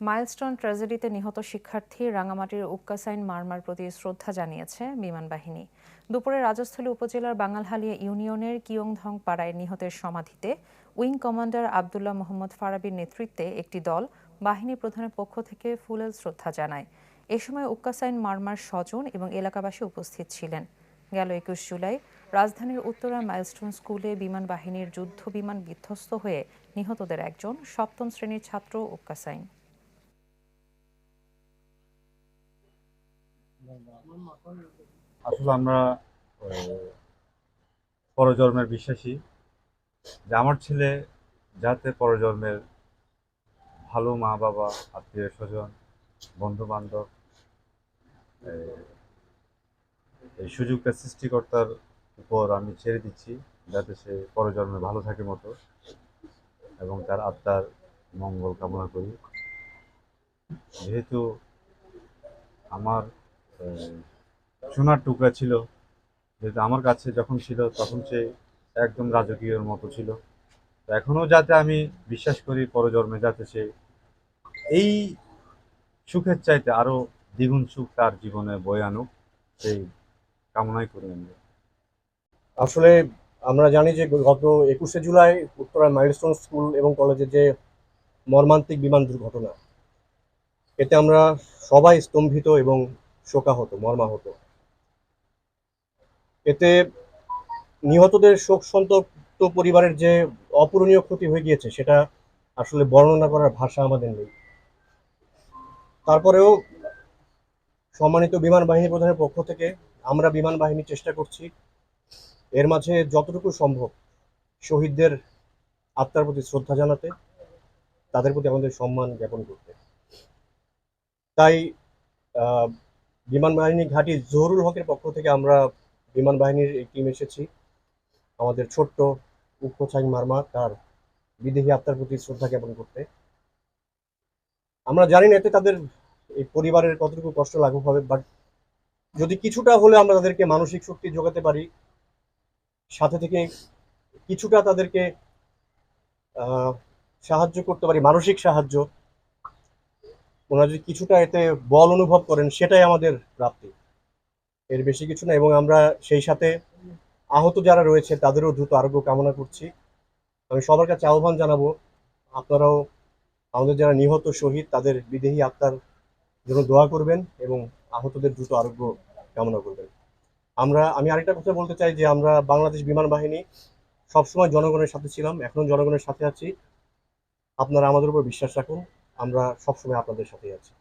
Milestone ট্র্যাজেডিতে নিহত শিক্ষার্থী রাঙামাটির উক্কাসাইন মারমার প্রতি শ্রদ্ধা জানিয়েছে বিমান বাহিনী। দুপুরে রাজস্থলী উপজেলার বাঙালহালিয়া ইউনিয়নের কিয়ংধং পাড়ায় নিহতের সমাধিতে উইং কমান্ডার আবদুল্লাহ মোহাম্মদ ফারাবীর নেতৃত্বে একটি দল বাহিনী প্রধানের পক্ষ থেকে ফুলেল শ্রদ্ধা জানায়। এ সময় উক্কাসাইন মারমার স্বজন এবং এলাকাবাসী উপস্থিত ছিলেন। গেল ২১ জুলাই রাজধানীর উত্তরা মাইলস্টোন স্কুলে বিমান বাহিনীর যুদ্ধ বিমান বিধ্বস্ত হয়ে নিহতদের একজন সপ্তম শ্রেণীর ছাত্র উক্কাসাইন। আসলে আমরা পরজন্মের বিশ্বাসী, যে আমার ছেলে যাতে পরজন্মের ভালো মা বাবা, আত্মীয় স্বজন, বন্ধু বান্ধব, এই সুযোগটা সৃষ্টিকর্তার উপর আমি ছেড়ে দিচ্ছি, যাতে সে পরজন্মে ভালো থাকে মতো, এবং তার আত্মার মঙ্গল কামনা করি। যেহেতু আমার সোনার টুকরা ছিল, যেহেতু আমার কাছে যখন ছিল তখন সে একদম রাজকীয়ের মতো ছিল, তো এখনো যাতে আমি বিশ্বাস করি পরজন্মে যাতে সে এই সুখের চাইতে আরো দ্বিগুণ সুখ তার জীবনে বয়ে আনুক, সেই কামনাই করি আমরা। আসলে আমরা জানি যে গত ২১শে জুলাই উত্তরার মাইলস্টোন স্কুল এবং কলেজে যে মর্মান্তিক বিমান দুর্ঘটনা, এতে আমরা সবাই স্তম্ভিত এবং শোকাহত, মর্মাহত। এতে নিহতদের শোক সন্তপ্ত পরিবারের যে অপূরণীয় ক্ষতি হয়ে গিয়েছে সেটা আসলে বর্ণনা করার ভাষা আমাদের নেই। তারপরেও সম্মানিত বিমান বাহিনী প্রধানের পক্ষ থেকে আমরা বিমান বাহিনী চেষ্টা করছি এর মাঝে যতটুকু সম্ভব শহীদদের আত্মার প্রতি শ্রদ্ধা জানাতে, তাদের প্রতি আমাদের সম্মান জ্ঞাপন করতে। তাই বিমান বাহিনী ঘাঁটি জহুরুল হকের পক্ষ থেকে আমরা বিমান বাহিনীর এই টিম এসেছি আমাদের ছোট্ট উক্কোসাইন মারমা তার বিদেহী আত্মার প্রতি শ্রদ্ধা জ্ঞাপন করতে। আমরা জানি না এতে তাদের এই পরিবারের কতটুকু কষ্ট লাঘব হবে, বাট যদি কিছুটা হলে আমরা তাদেরকে মানসিক শক্তি যোগাতে পারি, সাথে থেকে কিছুটা তাদেরকে সাহায্য করতে পারি, মানসিক সাহায্য, ওনারা যদি কিছুটা এতে বল অনুভব করেন সেটাই আমাদের প্রাপ্তি, এর বেশি কিছু না। এবং আমরা সেই সাথে আহত যারা রয়েছে তাদেরও দ্রুত আরোগ্য কামনা করছি। আমি সবার কাছে আহ্বান জানাবো, আপনারাও আমাদের যারা নিহত শহীদ তাদের বিদেহী আত্মার জন্য দোয়া করবেন এবং আহতদের দ্রুত আরোগ্য কামনা করবেন। আমি আরেকটা কথা বলতে চাই যে আমরা বাংলাদেশ বিমান বাহিনী সবসময় জনগণের সাথে ছিলাম, এখনো জনগণের সাথে আছি। আপনারা আমাদের উপর বিশ্বাস রাখুন, আমরা সবসময় আপনাদের সাথে আছি।